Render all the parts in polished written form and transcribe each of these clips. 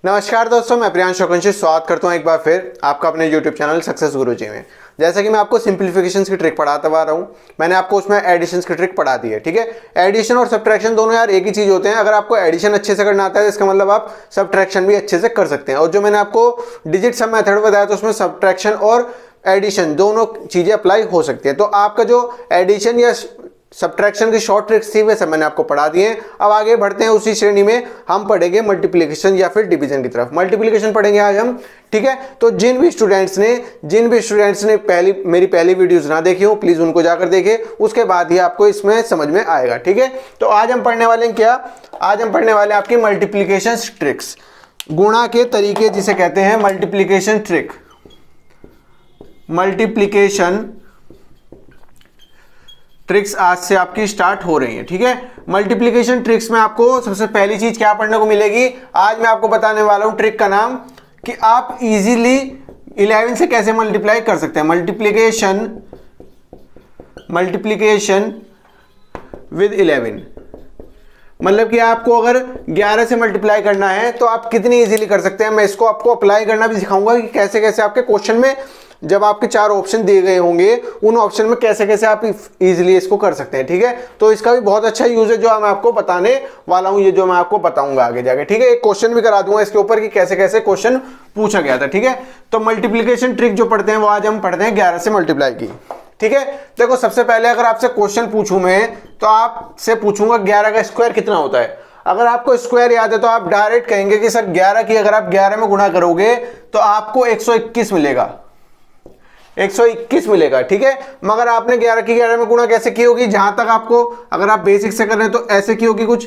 नमस्कार दोस्तों, मैं प्रियांश शोकंशी स्वागत करता हूं एक बार फिर आपका अपने YouTube चैनल सक्सेस गुरुजी में। जैसा कि मैं आपको सिंप्लीफिकेशंस की ट्रिक पढ़ाता हुआ रहा हूं, मैंने आपको उसमें एडिशंस की ट्रिक पढ़ा दी है। ठीक है, एडिशन और सब्ट्रैक्शन दोनों यार एक ही चीज़ होते हैं। अगर आपको एडिशन अच्छे से करना आता है इसका मतलब आप सब्ट्रैक्शन भी अच्छे से कर सकते हैं। और जो मैंने आपको डिजिट सम मेथड बताया तो उसमें सब्ट्रैक्शन और एडिशन दोनों चीज़ें अप्लाई हो सकती है। तो आपका जो एडिशन या सब्ट्रैक्शन की शॉर्ट ट्रिक्स थी वे सब मैंने आपको पढ़ा दिए। अब आगे बढ़ते हैं, उसी श्रेणी में हम पढ़ेंगे मल्टीप्लिकेशन या फिर डिवीजन की तरफ। मल्टीप्लिकेशन पढ़ेंगे आज हम। ठीक है, तो जिन भी स्टूडेंट्स ने मेरी पहली वीडियोस ना देखी हो प्लीज उनको जाकर देखें, उसके बाद ही आपको इसमें समझ में आएगा। ठीक है, तो आज हम पढ़ने वाले हैं क्या? आज हम पढ़ने वाले हैं आपकी मल्टीप्लिकेशन ट्रिक्स, गुणा के तरीके जिसे कहते हैं मल्टीप्लिकेशन ट्रिक। मल्टीप्लिकेशन ट्रिक्स आज से आपकी स्टार्ट हो रही है। ठीक है, मल्टीप्लिकेशन ट्रिक्स में आपको सबसे पहली चीज क्या पढ़ने को मिलेगी? आज मैं आपको बताने वाला हूं ट्रिक का नाम कि आप इजीली 11 से कैसे मल्टीप्लाई कर सकते हैं। मल्टीप्लिकेशन विद 11, मतलब कि आपको अगर 11 से मल्टीप्लाई करना है तो आप कितनी इजीली कर सकते हैं। मैं इसको आपको अप्लाई करना भी सिखाऊंगा कि कैसे कैसे आपके क्वेश्चन में जब आपके 4 ऑप्शन दिए गए होंगे उन ऑप्शन में कैसे कैसे आप इजीली इसको कर सकते हैं। ठीक है, तो इसका भी बहुत अच्छा यूज है जो मैं आपको बताने वाला हूं, ये जो मैं आपको बताऊंगा आगे जाके। ठीक है, एक क्वेश्चन भी करा दूंगा इसके ऊपर कि कैसे कैसे क्वेश्चन पूछा गया था। ठीक है, तो मल्टीप्लिकेशन ट्रिक जो पढ़ते हैं वो आज हम पढ़ते हैं 11 से मल्टीप्लाई की। ठीक है, देखो सबसे पहले अगर आपसे क्वेश्चन पूछूं मैं तो आपसे पूछूंगा 11 का स्क्वायर कितना होता है। अगर आपको स्क्वायर याद है तो आप डायरेक्ट कहेंगे कि सर 11 की अगर आप 11 में गुणा करोगे तो आपको 121 मिलेगा, 121 मिलेगा। ठीक है, मगर आपने 11 की 11 में गुणा कैसे की होगी? जहां तक आपको, अगर आप बेसिक से कर रहे हैं तो ऐसे की होगी कुछ,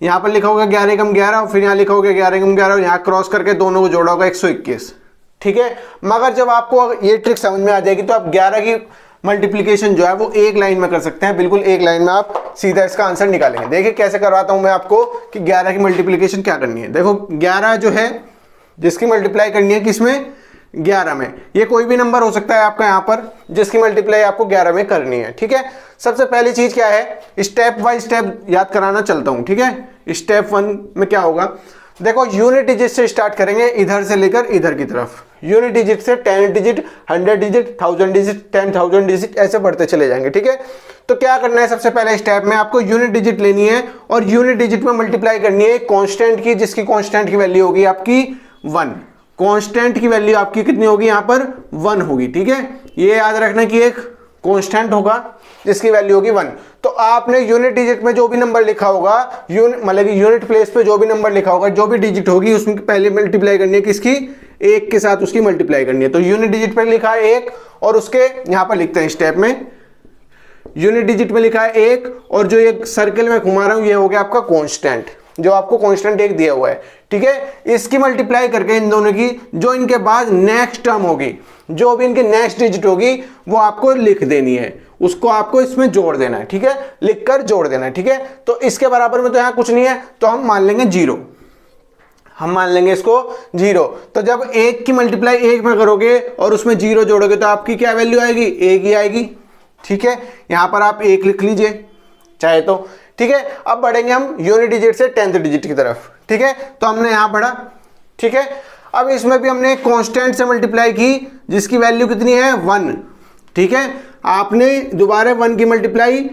यहां पर लिखा होगा 11 कम 11 और फिर यहां लिखा होगा 11 कम 11 और यहां क्रॉस करके दोनों को जोड़ा होगा 121। ठीक है, मगर जब आपको ये ट्रिक समझ में आ जाएगी तो आप 11 की मल्टीप्लिकेशन जो है वो एक लाइन में कर सकते हैं। बिल्कुल एक लाइन में आप सीधा इसका आंसर निकालेंगे। देखिए कैसे करवाता हूं मैं आपको कि 11 की मल्टीप्लिकेशन क्या करनी है। देखो 11 जो है जिसकी मल्टीप्लाई करनी है किसमें? 11 में। ये कोई भी नंबर हो सकता है आपका यहाँ पर जिसकी मल्टीप्लाई आपको 11 में करनी है। ठीक है, सबसे पहली चीज क्या है? स्टेप बाय स्टेप याद कराना चलता हूं। ठीक है, स्टेप 1 में क्या होगा? देखो यूनिट डिजिट से स्टार्ट करेंगे, इधर से लेकर इधर की तरफ। यूनिट डिजिट से 10 डिजिट, 100 डिजिट, 1000 डिजिट, 10,000 डिजिट ऐसे बढ़ते चले जाएंगे। ठीक है, तो क्या करना है? सबसे पहले स्टेप में आपको यूनिट डिजिट लेनी है और यूनिट डिजिट में मल्टीप्लाई करनी है कांस्टेंट की, जिसकी कांस्टेंट की वैल्यू होगी आपकी 1। कांस्टेंट की वैल्यू आपकी कितनी होगी? यहां पर 1 होगी। ठीक है, ये याद रखना कि एक कांस्टेंट होगा जिसकी वैल्यू होगी 1। तो आपने यूनिट डिजिट में जो भी नंबर लिखा होगा, मतलब यूनिट प्लेस पे जो भी नंबर लिखा होगा, जो भी डिजिट होगी उसमें पहले मल्टीप्लाई करनी है किसकी? 1 के साथ उसकी मल्टीप्लाई करनी है। तो यूनिट डिजिट पे लिखा है 1 और उसके यहां पर लिखते हैं स्टेप में यूनिट डिजिट में लिखा है 1 और जो एक सर्कल में घुमा रहा हूं ये हो गया आपका कांस्टेंट, जो आपको कांस्टेंट 1 दिया हुआ है। ठीक है, इसकी मल्टीप्लाई करके इन दोनों की जो इनके बाद नेक्स्ट टर्म होगी, जो भी इनकी नेक्स्ट डिजिट होगी वो आपको लिख देनी है, उसको आपको इसमें जोड़ देना है। ठीक है, लिखकर जोड़ देना है। ठीक है, तो इसके बराबर में तो यहां कुछ नहीं है तो हम मान लेंगे 0, हम मान लेंगे इसको 0। तो जब 1 की मल्टीप्लाई 1 में करोगे और उसमें 0 जोड़ोगे तो आपकी क्या वैल्यू आएगी? 1 ही आएगी। ठीक है, यहां पर आप 1 लिख लीजिए चाहे तो। ठीक है, अब बढ़ेंगे हम यूनिट डिजिट से 10th डिजिट की तरफ। ठीक है, तो हमने यहां पढ़ा। ठीक है, अब इसमें भी हमने कांस्टेंट से मल्टीप्लाई की जिसकी वैल्यू कितनी है? 1। ठीक है, आपने दोबारा 1 की मल्टीप्लाई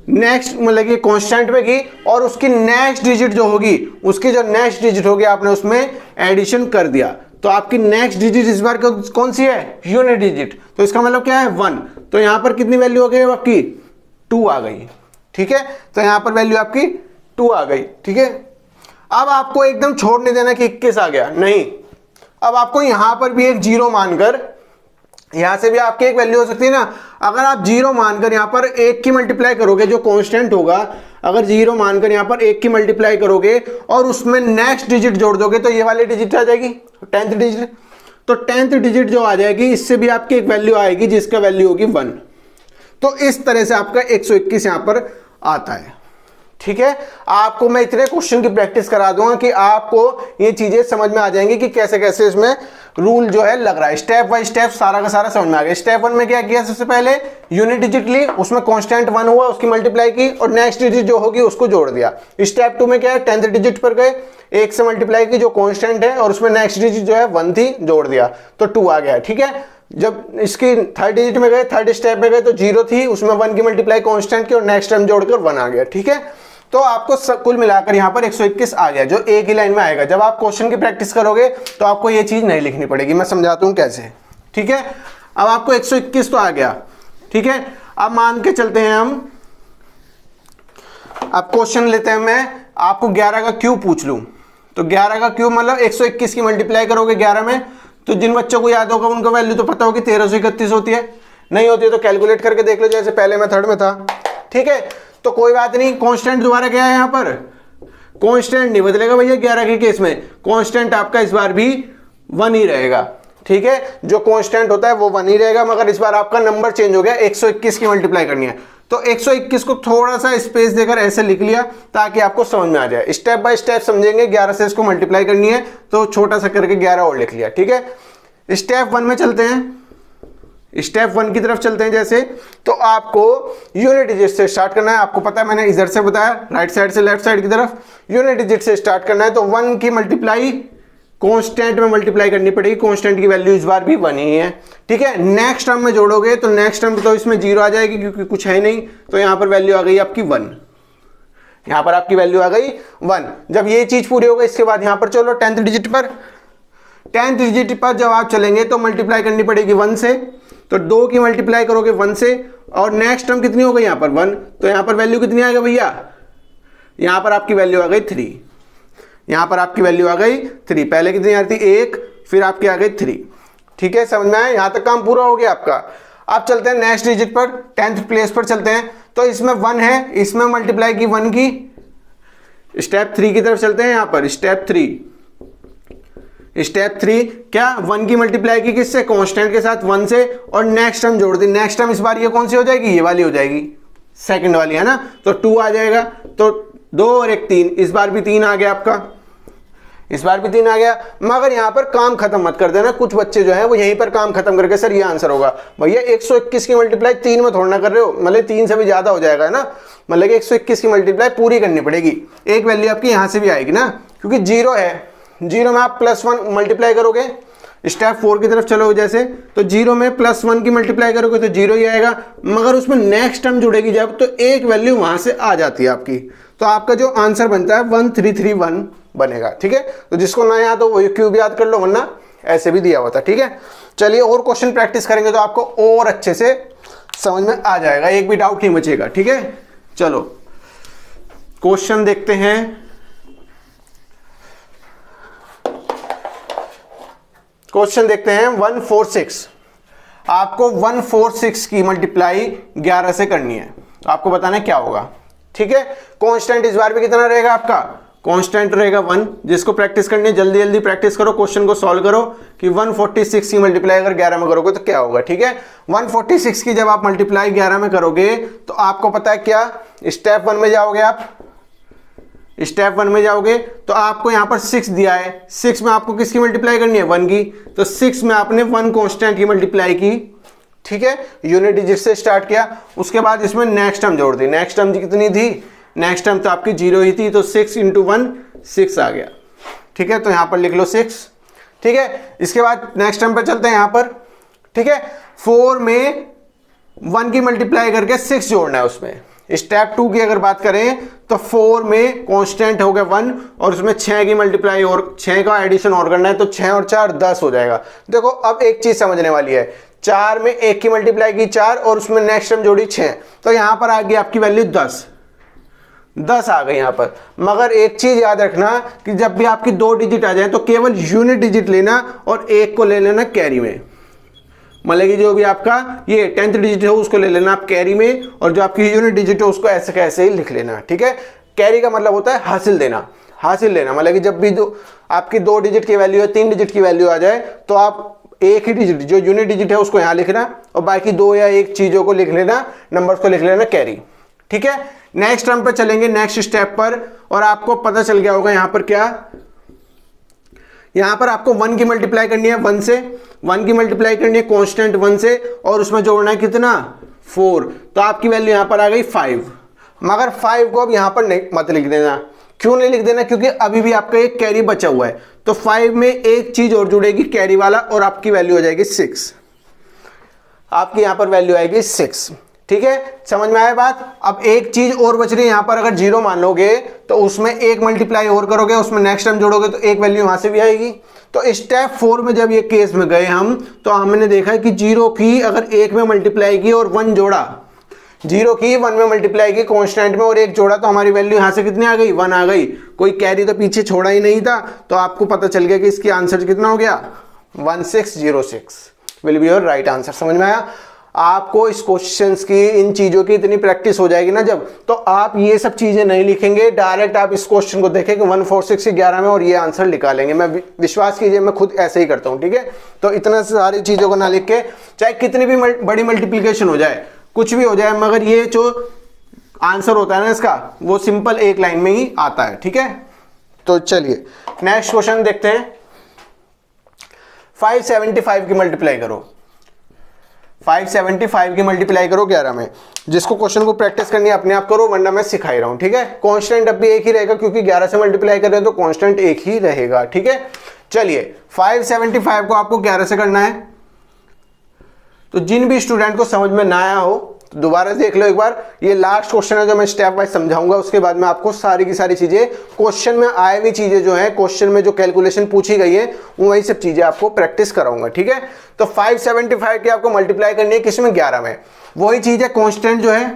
नेक्स्ट मतलब कि कांस्टेंट में की और उसकी नेक्स्ट डिजिट जो होगी, उसकी जो नेक्स्ट डिजिट होगी आपने उसमें एडिशन कर दिया। तो आपकी नेक्स्ट डिजिट इस बार कौन सी है? Unit digit. तो इसका मतलब क्या है? 1। तो यहां पर कितनी वैल्यू हो गई आपकी? 2 आ गई। ठीक है, तो यहां पर वैल्यू आपकी 2 आ गई। ठीक है, अब आपको एकदम छोड़ नहीं देना कि 21 आ गया, नहीं। अब आपको यहां पर भी एक 0 मानकर, यहां से भी आपकी एक वैल्यू हो सकती है ना। अगर आप 0 मानकर यहां पर 1 की मल्टीप्लाई करोगे, जो कांस्टेंट होगा, अगर 0 मानकर यहां पर 1 की मल्टीप्लाई करोगे और उसमें नेक्स्ट डिजिट जोड़ दोगे तो ये वाली डिजिट आ जाएगी 10th डिजिट। तो 10th डिजिट जो आ जाएगी इससे भी आपकी एक वैल्यू आएगी जिसका वैल्यू होगी 1। तो इस तरह से आपका 121 यहां पर आता है। ठीक है, आपको मैं इतने क्वेश्चन की प्रैक्टिस करा दूंगा कि आपको ये चीजें समझ में आ जाएंगी कि कैसे कैसे इसमें रूल जो है लग रहा है। स्टेप बाय स्टेप सारा का सारा समझ में आ गया। स्टेप 1 में क्या किया, सबसे पहले यूनिट डिजिट ली, उसमें कांस्टेंट 1 हुआ, उसकी मल्टीप्लाई की और नेक्स्ट डिजिट जो होगी उसको जोड़ दिया। स्टेप 2 में क्या है, 10th डिजिट पर गए, 1 से मल्टीप्लाई की जो कांस्टेंट है और उसमें नेक्स्ट डिजिट जो है 1 थी, जोड़ दिया तो 2 आ गया। ठीक है, जब इसकी 3rd डिजिट में गए, 3rd स्टेप में गए तो 0 थी, उसमें 1 की मल्टीप्लाई कांस्टेंट की और नेक्स्ट टाइम जोड़कर 1 आ गया। ठीक है, तो आपको कुल मिलाकर यहाँ पर 121 आ गया, जो एक ही लाइन में आएगा। जब आप क्वेश्चन की प्रैक्टिस करोगे तो आपको ये चीज नहीं लिखनी पड़ेगी, मैं समझाता हूँ कैसे। ठीक है, अब आपको 121 तो आ गया। ठीक है, अब मान के चलते हैं हम, अब क्वेश्चन लेते हैं, मैं आपको 11 का क्यूब पूछ लूं तो 11 का क्यूब मतलब 121 की मल्टीप्लाई करोगे 11 में, तो जिन बच्चों को याद होगा उनको वैल्यू तो पता होगी 1331 होती है। नहीं होती है तो कैलकुलेट करके देख लो, जैसे पहले मेथड में था। ठीक है, तो कोई बात नहीं, कांस्टेंट दोबारा क्या है यहाँ पर, कांस्टेंट नहीं बदलेगा भैया 11 के केस में, कांस्टेंट आपका इस बार भी 1 ही रहेगा। ठीक है, जो कांस्टेंट होता है वो 1 ही रहेगा, मगर इस बार आपका नंबर चेंज हो गया, 121 की मल्टीप्लाई करनी है। तो 121 को थोड़ा सा स्पेस देकर ऐसे लिख लिया ताकि आपको समझ में आ जाए। स्टेप बाय स्टेप समझेंगे, 11 से इसको मल्टीप्लाई करनी है तो छोटा सा करके 11 और लिख लिया। ठीक है, स्टेप 1 में चलते हैं, स्टेप 1 की तरफ चलते हैं। जैसे तो आपको यूनिट डिजिट से स्टार्ट करना है, आपको पता है मैंने इधर से बताया, राइट साइड से लेफ्ट साइड की तरफ यूनिट डिजिट से स्टार्ट करना है। तो 1 की मल्टीप्लाई कांस्टेंट में मल्टीप्लाई करनी पड़ेगी, कांस्टेंट की वैल्यू इस बार भी 1 ही है। ठीक है, नेक्स्ट टर्म में जोड़ोगे तो नेक्स्ट टर्म तो इसमें 0 आ जाएगी क्योंकि कुछ है नहीं, तो यहां पर वैल्यू आ गई आपकी 1, यहां पर आपकी वैल्यू आ गई 1। जब ये चीज पूरी हो गई इसके बाद यहां पर चलो 10th डिजिट पर, 10th डिजिट पर जब आप चलेंगे तो मल्टीप्लाई करनी पड़ेगी 1 से, तो 2 की मल्टीप्लाई करोगे 1 से और नेक्स्ट टर्म कितनी हो गई यहाँ पर 1, तो यहाँ पर वैल्यू कितनी आ गई भैया, यहाँ पर आपकी वैल्यू आ गई 3, यहाँ पर आपकी वैल्यू आ गई 3। पहले कितनी आ रही थी 1, फिर आपकी आ गई 3। ठीक है, समझ में आया, यहाँ तक काम पूरा हो गया आपका। अब चलते हैं नेक्स्ट डिजिट पर, 10th प्लेस पर चलते हैं। तो इसमें 1 है, इसमें मल्टीप्लाई की 1 की, स्टेप 3 की तरफ चलते हैं। यहाँ पर स्टेप 3 क्या 1 की मल्टीप्लाई की किससे, कांस्टेंट के साथ 1 से और नेक्स्ट टर्म जोड़ दी। नेक्स्ट टर्म इस बार ये कौन सी हो जाएगी, ये वाली हो जाएगी, सेकंड वाली है ना, तो 2 आ जाएगा। तो 2 और 1 3, इस बार भी 3 आ गया आपका, इस बार भी 3 आ गया। मगर यहाँ पर काम खत्म मत कर देना, कुछ बच्चे जो हैं वो यहीं पर काम खत्म करके सर ये आंसर होगा। भैया 121 की मल्टीप्लाई 3 में थोड़ा ना कर रहे हो, मतलब 3 से भी ज्यादा हो जाएगा ना, मतलब कि 121 की मल्टीप्लाई पूरी करनी पड़ेगी। एक वैल्यू आपकी यहाँ से भी आएगी ना, क्योंकि 0 है, 0 में आप +1 मल्टीप्लाई करोगे। स्टेप 4 की तरफ चलोगे जैसे, तो 0 में +1 की मल्टीप्लाई करोगे तो 0 ही आएगा, मगर उसमें नेक्स्ट टर्म जुड़ेगी जब तो एक वैल्यू वहां से आ जाती है आपकी, तो आपका जो आंसर बनता है 1331 बनेगा। ठीक है, तो जिसको ना याद हो वो क्यूब याद कर लो, वरना ऐसे भी दिया हुआ था। ठीक है, चलिए और क्वेश्चन प्रैक्टिस करेंगे तो आपको और अच्छे से समझ में आ जाएगा, एक भी डाउट नहीं बचेगा। ठीक है, चलो क्वेश्चन देखते हैं। क्वेश्चन देखते हैं 146। आपको 146 की मल्टीप्लाई 11 से करनी है, तो आपको बताना है क्या होगा। ठीक है, कांस्टेंट इस बार भी कितना रहेगा आपका, कांस्टेंट रहेगा 1। जिसको प्रैक्टिस करनी है जल्दी जल्दी प्रैक्टिस करो, क्वेश्चन को सॉल्व करो कि 146 की मल्टीप्लाई अगर 11 में करोगे तो क्या होगा। ठीक है, 146 की जब आप मल्टीप्लाई 11 में करोगे तो आपको पता है क्या, स्टेप 1 में जाओगे आप, स्टेप 1 में जाओगे तो आपको यहां पर 6 दिया है, 6 में आपको किसकी मल्टीप्लाई करनी है, 1 की, तो 6 में आपने 1 कांस्टेंट की मल्टीप्लाई की। ठीक है, यूनिट डिजिट से स्टार्ट किया, उसके बाद इसमें नेक्स्ट टर्म जोड़ दी। नेक्स्ट टर्म कितनी थी, नेक्स्ट टर्म तो आपकी 0 ही थी, तो 6 × 1 6 आ गया। ठीक है, तो यहां पर लिख लो 6। ठीक है, इसके बाद नेक्स्ट टर्म पर चलते हैं यहां पर। ठीक है, 4 में 1 की मल्टीप्लाई करके 6 जोड़ना है उसमें। स्टेप 2 की अगर बात करें तो 4 में कांस्टेंट हो गया 1 और उसमें 6 की मल्टीप्लाई और 6 का एडिशन और करना है, तो 6 और 4 10 हो जाएगा। देखो अब एक चीज समझने वाली है, 4 में 1 की मल्टीप्लाई की 4 और उसमें नेक्स्ट टर्म जोड़ी 6, तो यहां पर आ गई आपकी वैल्यू 10 आ गई यहां पर। मगर एक चीज याद रखना कि जब भी आपकी 2 डिजिट आ जाए तो केवल यूनिट डिजिट लेना और 1 को ले लेना कैरी में, मतलब कि जो भी आपका ये 10th डिजिट है उसको ले लेना आप कैरी में, और जो आपकी यूनिट डिजिट है उसको ऐसे कैसे ही लिख लेना। ठीक है, कैरी का मतलब होता है हासिल देना, हासिल लेना, मतलब कि जब भी आपकी 2 डिजिट की वैल्यू है, 3 डिजिट की वैल्यू आ जाए तो आप एक ही डिजिट जो यूनिट डिजिट है उसको यहाँ लिखना और बाकी 2 या 1 चीजों को लिख लेना, नंबर्स को लिख लेना कैरी। ठीक है, नेक्स्ट टर्म पर चलेंगे, नेक्स्ट स्टेप पर, और आपको पता चल गया होगा यहाँ पर क्या, यहाँ पर आपको 1 की मल्टीप्लाई करनी है 1 से, 1 की मल्टीप्लाई करनी है कांस्टेंट 1 से, और उसमें जोड़ना है कितना 4, तो आपकी वैल्यू यहाँ पर आ गई 5। मगर 5 को अब यहाँ पर नहीं मत लिख देना। क्यों नहीं लिख देना? क्योंकि अभी भी आपका एक कैरी बचा हुआ है, तो 5 में एक चीज और जुड़ेगी कैरी वाला, और आपकी वैल्यू हो जाएगी 6। आपकी यहाँ पर वैल्यू आएगी 6। ठीक है, समझ में आया बात? अब एक चीज और बच रही है यहाँ पर, अगर 0 मान लोगे तो उसमें एक मल्टीप्लाई और करोगे, उसमें नेक्स्ट टर्म जोड़ोगे तो एक वैल्यू वहां से भी आएगी। तो स्टेप 4 में जब ये केस में गए हम, तो हमने देखा कि 0 की अगर 1 में मल्टीप्लाई की और 1 जोड़ा, 0 की 1 में मल्टीप्लाई की कांस्टेंट में और 1 जोड़ा, तो हमारी वैल्यू यहां से कितनी आ गई 1 आ गई। कोई कैरी तो पीछे छोड़ा ही नहीं था, तो आपको पता चल गया कि इसकी आंसर कितना हो गया 1606 will be your right answer. समझ में आया? आपको इस क्वेश्चंस की, इन चीजों की इतनी प्रैक्टिस हो जाएगी ना जब, तो आप ये सब चीजें नहीं लिखेंगे, डायरेक्ट आप इस क्वेश्चन को देखेंगे 146 से 11 में और ये आंसर निकालेंगे। मैं विश्वास कीजिए, मैं खुद ऐसे ही करता हूं। ठीक है, तो इतना सारी चीजों को ना लिख के, चाहे कितनी भी बड़ी मल्टीप्लीकेशन हो जाए, कुछ भी हो जाए, मगर ये जो आंसर होता है ना इसका, वो सिंपल एक लाइन में ही आता है। ठीक है, तो चलिए नेक्स्ट क्वेश्चन देखते हैं। 575 की मल्टीप्लाई करो, 575 की मल्टीप्लाई करो 11 में। जिसको क्वेश्चन को प्रैक्टिस करनी है अपने आप करो, वरना मैं सिखा ही रहा हूं। ठीक है, कांस्टेंट अब भी एक ही रहेगा, क्योंकि 11 से मल्टीप्लाई कर रहे हैं तो कांस्टेंट एक ही रहेगा। ठीक है, चलिए 575 को आपको 11 से करना है। तो जिन भी स्टूडेंट को समझ में ना आया हो तो दोबारा देख लो एक बार। ये लास्ट क्वेश्चन है जो मैं स्टेप वाइज समझाऊंगा, उसके बाद में आपको सारी की सारी चीजें, क्वेश्चन में आए हुई चीजें जो है, क्वेश्चन में जो कैलकुलेशन पूछी गई है, वही सब चीजें आपको प्रैक्टिस कराऊंगा। ठीक है, तो 575 की आपको मल्टीप्लाई करनी है किसमें 11 में। वही चीज है कांस्टेंट जो है।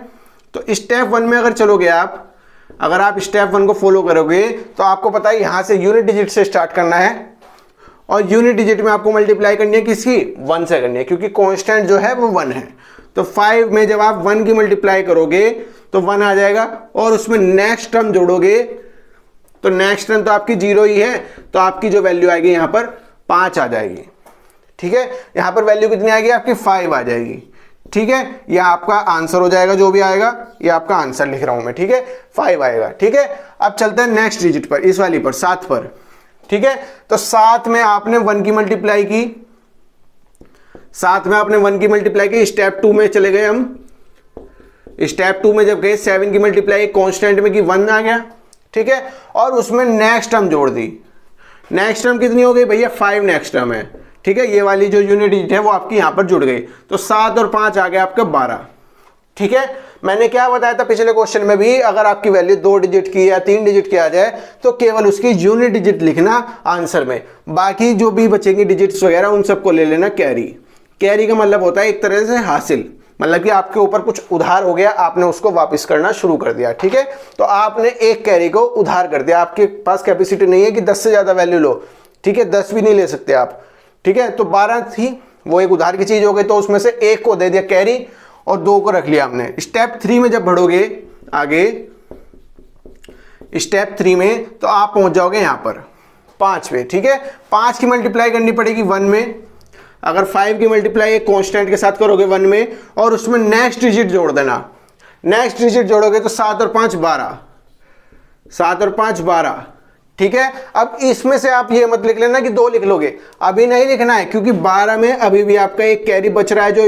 तो स्टेप 1 में अगर चलोगे आप, अगर आप स्टेप 1 को फॉलो करोगे तो आपको पता है यहां से यूनिट डिजिट से स्टार्ट करना है, और यूनिट डिजिट में आपको मल्टीप्लाई करनी है किसकी 1 से करनी है, क्योंकि कांस्टेंट जो है वो 1 है। तो 5 में जब आप 1 की मल्टीप्लाई करोगे तो 1 आ जाएगा, और उसमें नेक्स्ट टर्म जोड़ोगे तो नेक्स्ट टर्म तो आपकी 0 ही है, तो आपकी जो वैल्यू आएगी यहां पर 5 आ जाएगी। ठीक है, यहां पर वैल्यू कितनी आएगी आपकी 5 आ जाएगी। ठीक है, यह आपका आंसर हो जाएगा, जो भी आएगा ये आपका आंसर लिख रहा हूं मैं। ठीक है, 5 आएगा। ठीक है, अब चलते हैं नेक्स्ट डिजिट पर, इस वाली पर 7 पर। ठीक है, तो 7 में आपने 1 की मल्टीप्लाई की, 7 में आपने 1 की मल्टीप्लाई की। स्टेप 2 में चले गए हम। स्टेप 2 में जब गए 7 की मल्टीप्लाई कांस्टेंट में की 1 आ गया। ठीक है, और उसमें नेक्स्ट टर्म जोड़ दी। नेक्स्ट टर्म कितनी हो गई भैया 5 नेक्स्ट टर्म है। ठीक है, ये वाली जो यूनिट डिजिट है वो आपकी यहां पर जुड़ गई, तो 7 और 5 आ गया आपका 12। ठीक है, मैंने क्या बताया था पिछले क्वेश्चन में भी, अगर आपकी वैल्यू 2 डिजिट की या 3 डिजिट की आ जाए तो केवल उसकी यूनिट डिजिट लिखना आंसर में, बाकी जो भी बचेंगी डिजिट्स वगैरह उन सबको ले लेना कैरी। कैरी का मतलब होता है एक तरह से हासिल, मतलब कि आपके ऊपर कुछ उधार हो गया, आपने उसको वापस करना शुरू कर दिया। ठीक है, तो आपने एक कैरी को उधार कर दिया, आपके पास कैपेसिटी नहीं है कि 10 से ज्यादा वैल्यू लो। ठीक है, 10 भी नहीं ले सकते आप। ठीक है, तो 12 थी, वो एक उधार की चीज हो गई, तो उसमें से एक को दे दिया कैरी और 2 को रख लिया हमने। स्टेप 3 में जब बढ़ोगे आगे, स्टेप 3 में तो आप पहुंच जाओगे यहां पर 5 पे। ठीक है, 5 की मल्टीप्लाई करनी पड़ेगी 1 में। अगर 5 की मल्टीप्लाई एक कांस्टेंट के साथ करोगे 1 में, और उसमें नेक्स्ट डिजिट जोड़ देना। नेक्स्ट डिजिट जोड़ोगे तो 7 और 5 12, 7 और 5 12। ठीक है, अब इसमें से आप ये मत लिख लेना कि 2 लिख लोगे, अभी नहीं लिखना है, क्योंकि 12 में अभी भी आपका एक कैरी बच रहा है, जो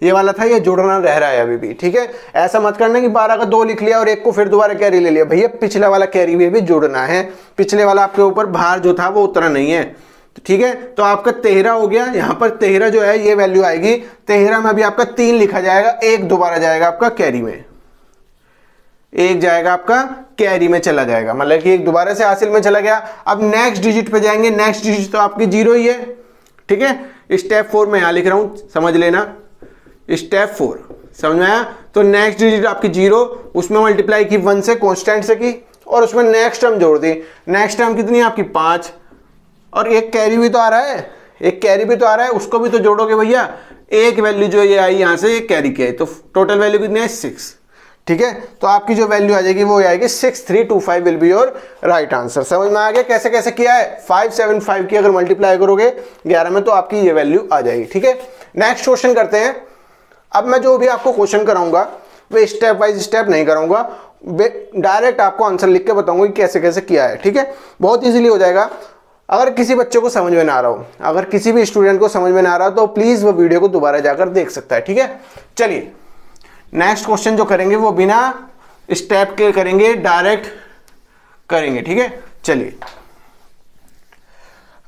ये वाला था, ये जुड़ना रह रहा है अभी भी। ठीक है, ऐसा मत करना कि 12 का 2 लिख लिया और एक को फिर दोबारा कैरी ले लिया। भैया पिछला वाला कैरी भी जुड़ना है, पिछले वाला आपके ऊपर भार जो था वो उतना नहीं है। ठीक है, तो आपका 13 हो गया। यहां पर 13 जो है ये वैल्यू आएगी। 13 में अभी आपका 3 लिखा जाएगा, एक दोबारा जाएगा आपका कैरी में, एक जाएगा आपका कैरी में चला जाएगा, मतलब कि एक दोबारा से हासिल में चला गया। अब नेक्स्ट डिजिट पे जाएंगे, नेक्स्ट डिजिट तो आपकी 0 ही है। ठीक है, स्टेप 4 में यहां लिख रहा हूं, समझ लेना। स्टेप 4 समझ में आया? तो नेक्स्ट डिजिट आपकी 0, उसमें मल्टीप्लाई की 1 से, कांस्टेंट से की, और उसमें नेक्स्ट टर्म जोड़ दी। नेक्स्ट टर्म कितनी है आपकी 5, और एक कैरी भी तो आ रहा है, एक कैरी भी तो आ रहा है, उसको भी तो जोड़ोगे भैया। एक वैल्यू जो ये आई यहां से, एक कैरी की है, तो टोटल वैल्यू कितनी है 6। ठीक है, तो आपकी जो वैल्यू आ जाएगी वो आएगी 6325 will be your right answer. समझ में आ गया कैसे कैसे किया है? 575 की अगर मल्टीप्लाई करोगे 11 में तो आपकी ये वैल्यू आ जाएगी। ठीक है, नेक्स्ट क्वेश्चन करते हैं। अब मैं जो भी आपको क्वेश्चन कराऊंगा वे स्टेप बाय स्टेप नहीं कराऊंगा, डायरेक्ट आपको आंसर लिख के बताऊंगा कि कैसे कैसे किया है। ठीक है, बहुत इजीली हो जाएगा। अगर किसी बच्चे को समझ में ना आ रहा हो, अगर किसी भी स्टूडेंट को समझ में ना आ रहा हो तो प्लीज वो वीडियो को दोबारा जाकर देख सकता है, ठीक है। चलिए नेक्स्ट क्वेश्चन जो करेंगे वो बिना स्टेप के करेंगे, डायरेक्ट करेंगे, ठीक है। चलिए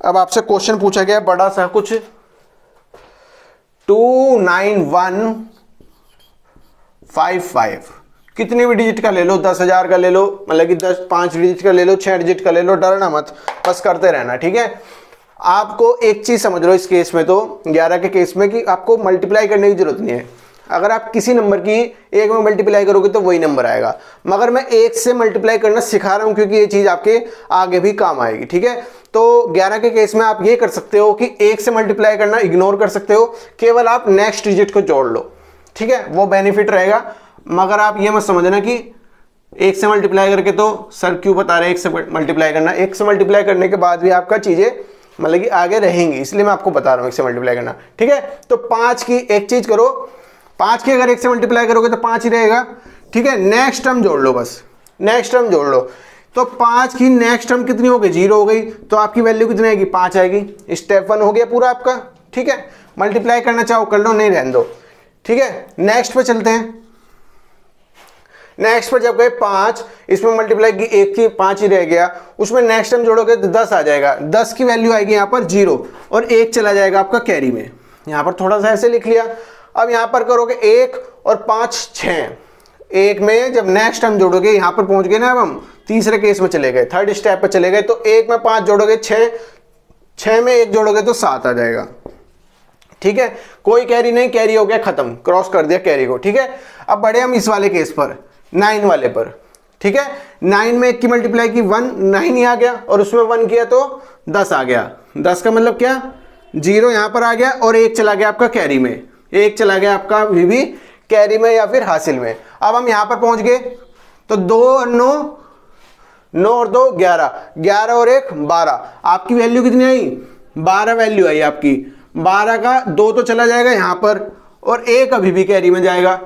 अब आपसे क्वेश्चन पूछा गया बड़ा सा कुछ 29155, कितने भी डिजिट का ले लो, 10,000 का ले लो, मतलब कि 5 डिजिट का ले लो, 6 डिजिट का ले लो, डरना मत, बस करते रहना, ठीक है। आपको एक चीज समझ लो इस केस में, तो 11 के केस में, कि आपको मल्टीप्लाई करने की जरूरत नहीं है। अगर आप किसी नंबर की एक में मल्टीप्लाई करोगे तो वही नंबर आएगा, मगर मैं एक से मल्टीप्लाई करना सिखा रहा हूं क्योंकि ये चीज आपके आगे भी काम आएगी, ठीक है। तो 11 के केस में आप ये कर सकते हो कि एक से मल्टीप्लाई करना इग्नोर कर सकते हो, केवल आप नेक्स्ट डिजिट को जोड़ लो, ठीक है, वो बेनिफिट रहेगा। मगर आप ये मत समझना कि एक से मल्टीप्लाई करके, तो सर क्यों बता रहे हैं एक से मल्टीप्लाई करना, एक से मल्टीप्लाई करने के बाद भी आपका चीजें मतलब कि आगे रहेंगी, इसलिए मैं आपको बता रहा हूं एक से मल्टीप्लाई करना, ठीक है। तो 5 की एक चीज करो, 5 की अगर एक से मल्टीप्लाई करोगे तो 5 ही रहेगा, ठीक है। नेक्स्ट टर्म जोड़ लो, बस नेक्स्ट टर्म जोड़ लो, तो 5 की नेक्स्ट टर्म कितनी हो गई, 0 हो गई, तो आपकी वैल्यू कितनी आएगी, 5 आएगी। स्टेप 1 हो गया पूरा आपका, ठीक है। मल्टीप्लाई करना चाहो कर लो, नहीं रहने दो, ठीक है। नेक्स्ट पे चलते हैं। नेक्स्ट पर जब गए 5, इसमें मल्टीप्लाई की 1 की 5 ही रह गया, उसमें नेक्स्ट टर्म जोड़ोगे तो 10 आ जाएगा, 10 की वैल्यू आएगी यहाँ पर 0 और 1 चला जाएगा आपका कैरी में, यहाँ पर थोड़ा सा ऐसे लिख लिया। अब यहाँ पर करोगे 1 और 5 6, 1 में जब नेक्स्ट टर्म जोड़ोगे, यहाँ पर पहुंच गए ना, अब हम तीसरे केस में चले गए, थर्ड स्टेप पर चले गए, तो 1 में 5 जोड़ोगे 6, 6 में 1 जोड़ोगे तो 7 आ जाएगा, ठीक है। कोई कैरी नहीं, कैरी हो गया खत्म, क्रॉस कर दिया कैरी को, ठीक है। अब बढ़े हम इस वाले केस पर, 9 वाले पर, ठीक है। 9 में 1 की मल्टीप्लाई की 1, 9 ही आ गया, और उसमें 1 किया तो 10 आ गया। 10 का मतलब क्या, 0 यहां पर आ गया और 1 चला गया आपका कैरी में, 1 चला गया आपका भी कैरी में या फिर हासिल में। अब हम यहां पर पहुंच गए, तो 2 और 9, 9 और 2 11, 11 और 1 12, आपकी वैल्यू कितनी आई, 12 वैल्यू आई आपकी। 12 का 2 तो चला जाएगा यहां पर, और 1 अभी भी कैरी में जाएगा,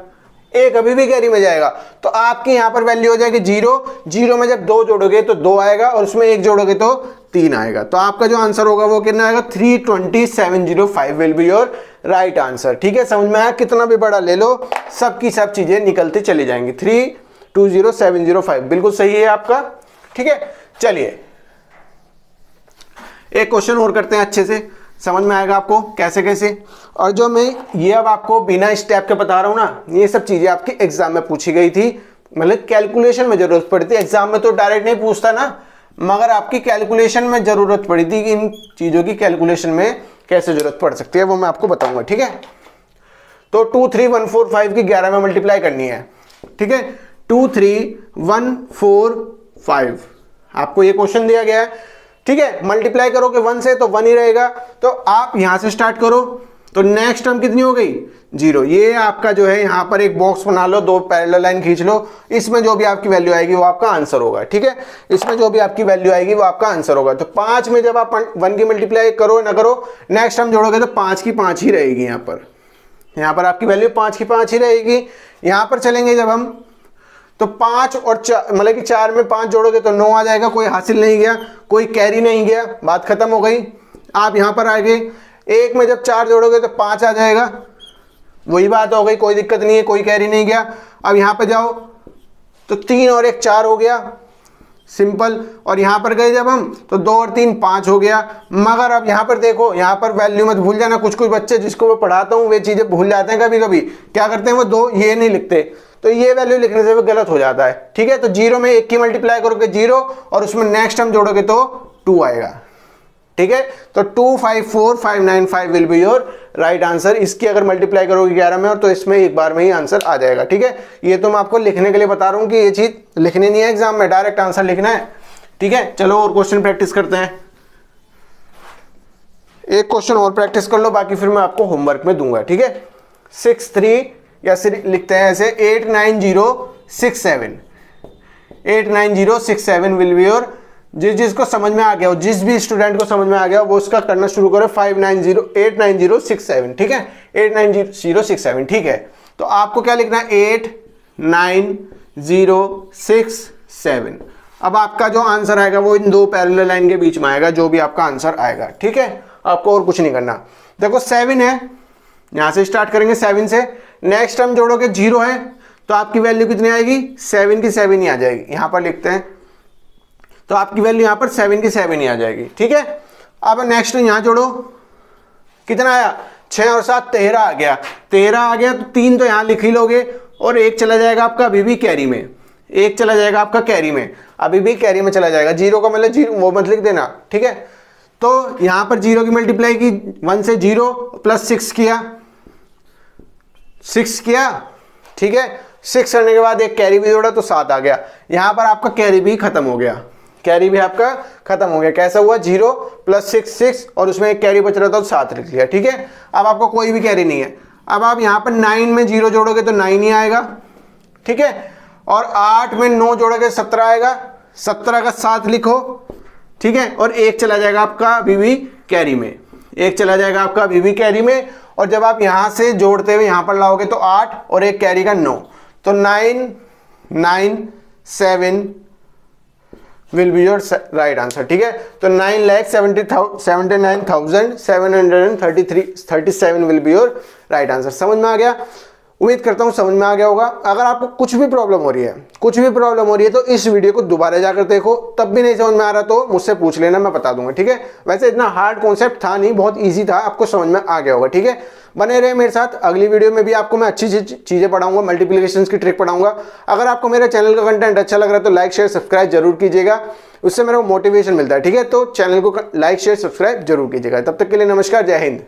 1 अभी भी कैरी में जाएगा, तो आपकी यहां पर वैल्यू हो जाएगी 0। 0 में जब 2 जोड़ोगे तो 2 आएगा, और उसमें 1 जोड़ोगे तो 3 आएगा। तो आपका जो आंसर होगा वो कितना आएगा, 32705 will be your right answer, ठीक है। समझ में आया, कितना भी बड़ा ले लो, सबकी सब चीजें निकलती चली जाएंगी। 320705 बिल्कुल सही है आपका, ठीक है। चलिए एक क्वेश्चन और करते हैं, अच्छे से समझ में आएगा आपको कैसे कैसे। और जो मैं ये अब आपको बिना स्टेप के बता रहा हूं ना, ये सब चीजें आपके एग्जाम में पूछी गई थी, मतलब कैलकुलेशन में जरूरत पड़ी थी। एग्जाम में तो डायरेक्ट नहीं पूछता ना, मगर आपकी कैलकुलेशन में जरूरत पड़ी थी कि इन चीजों की कैलकुलेशन में कैसे जरूरत पड़ सकती है, वो मैं आपको बताऊंगा, ठीक है। तो 23145 की 11 में मल्टीप्लाई करनी है, ठीक है। 23145 आपको ये क्वेश्चन दिया गया है, ठीक है। मल्टीप्लाई करोगे 1 से तो 1 ही रहेगा, तो आप यहां से स्टार्ट करो, तो नेक्स्ट टर्म कितनी हो गई, 0। ये आपका जो है यहां पर एक बॉक्स बना लो, 2 पैरेलल लाइन खींच लो, इसमें जो भी आपकी वैल्यू आएगी वो आपका आंसर होगा, ठीक है। इसमें जो भी आपकी वैल्यू आएगी वो आपका आंसर होगा। तो 5 में जब आप 1 की मल्टीप्लाई करो ना करो, नेक्स्ट टर्म जोड़ोगे तो 5 की 5 ही रहेगी, यहाँ पर आपकी वैल्यू 5 की 5 ही रहेगी। यहां पर चलेंगे जब हम, तो 5 और 4, मतलब कि 4 में 5 जोड़ोगे तो 9 आ जाएगा, कोई हासिल नहीं गया, कोई कैरी नहीं गया, बात खत्म हो गई। आप यहां पर आ गए, 1 में जब 4 जोड़ोगे तो 5 आ जाएगा, वही बात हो गई, कोई दिक्कत नहीं है, कोई कैरी नहीं गया। अब यहां पर जाओ तो 3 और 1 4 हो गया, सिंपल। और यहां पर गए जब हम, तो 2 और 3 5 हो गया। मगर अब यहां पर देखो, यहां पर वैल्यू मत भूल जाना, कुछ बच्चे जिसको मैं पढ़ाता हूं वे चीजें भूल जाते हैं, कभी कभी क्या करते हैं वो 2 ये नहीं लिखते, तो ये वैल्यू लिखने से वो गलत हो जाता है, ठीक है। तो 0 में 1 की मल्टीप्लाई करोगे 0, और उसमें नेक्स्ट टर्म जोड़ोगे तो 2 आएगा, ठीक है। तो 254595 will be your right answer. इसकी अगर मल्टीप्लाई करोगे 11 में, और तो इसमें एक बार में ही आंसर आ जाएगा, ठीक है। ये तो मैं आपको लिखने के लिए बता रहा हूं कि ये चीज लिखनी नहीं है एग्जाम में, डायरेक्ट आंसर लिखना है, ठीक है। चलो और क्वेश्चन प्रैक्टिस करते हैं, एक क्वेश्चन और प्रैक्टिस कर लो, बाकी फिर मैं आपको होमवर्क में दूंगा, ठीक है। 63 या लिखते हैं ऐसे 89067 89067 विल बी योर, जिसको समझ में आ गया हो, जिस भी स्टूडेंट को समझ में आ गया हो वो उसका करना शुरू करो। 89067, ठीक है, 89067, ठीक है। तो आपको क्या लिखना है, 89067। अब आपका जो आंसर आएगा वो इन दो पैरेलल लाइन के बीच में आएगा, जो भी आपका आंसर आएगा। ठीक है, आपको और कुछ नहीं करना। देखो 7 है, यहां से स्टार्ट करेंगे 7 से, नेक्स्ट टर्म जोड़ोगे 0 है तो आपकी वैल्यू कितनी आएगी, 7 की 7 ही आ जाएगी। यहां पर लिखते हैं तो आपकी वैल्यू यहां पर 7 की 7 ही आ जाएगी। ठीक है, अब नेक्स्ट यहां जोड़ो, कितना आया, 6 और 7 13 आ गया। 13 आ गया तो 3 तो यहां लिख ही लोगे और 1 चला जाएगा आपका अभी भी कैरी में, 1 चला जाएगा आपका कैरी में, अभी भी कैरी में चला जाएगा। 0 का मतलब 0 वो मत लिख देना। ठीक है, तो यहां पर 0 की मल्टीप्लाई की 1 से 0 प्लस 6 किया, 6 किया। ठीक है, 6 करने के बाद एक कैरी भी जोड़ा तो 7 आ गया। यहां पर आपका कैरी भी खत्म हो गया, कैरी भी आपका खत्म हो गया। कैसा हुआ, 0 प्लस 6 6 और उसमें एक कैरी बच रहा था तो 7 लिख लिया। ठीक है, अब आपको कोई भी कैरी नहीं है। अब आप यहां पर 9 में 0 जोड़ोगे तो 9 ही आएगा। ठीक है, और 8 में 9 जोड़ोगे 17 आएगा, 17 का 7 लिखो। ठीक है, और 1 चला जाएगा आपका अभी भी कैरी में, 1 चला जाएगा आपका अभी भी कैरी में। और जब आप यहां से जोड़ते हुए यहां पर लाओगे तो 8 और एक कैरी का 9, तो 9 9 7 will be your right answer. ठीक है, तो 9,79,737 will be your right answer. समझ में आ गया, उम्मीद करता हूं समझ में आ गया होगा। अगर आपको कुछ भी प्रॉब्लम हो रही है, कुछ भी प्रॉब्लम हो रही है तो इस वीडियो को दोबारा जाकर देखो, तब भी नहीं समझ में आ रहा तो मुझसे पूछ लेना, मैं बता दूंगा। ठीक है, वैसे इतना हार्ड कॉन्सेप्ट था नहीं, बहुत इजी था, आपको समझ में आ गया होगा। ठीक है, बने रहे मेरे साथ, अगली वीडियो में भी आपको मैं अच्छी चीजें पढ़ाऊंगा, मल्टीप्लिकेशन की ट्रिक पढ़ाऊंगा। अगर आपको मेरे चैनल का कंटेंट अच्छा लग रहा है तो लाइक शेयर सब्सक्राइब जरूर कीजिएगा, उससे मेरे को मोटिवेशन मिलता है। ठीक है, तो चैनल को लाइक शेयर सब्सक्राइब जरूर कीजिएगा। तब तक के लिए नमस्कार, जय हिंद।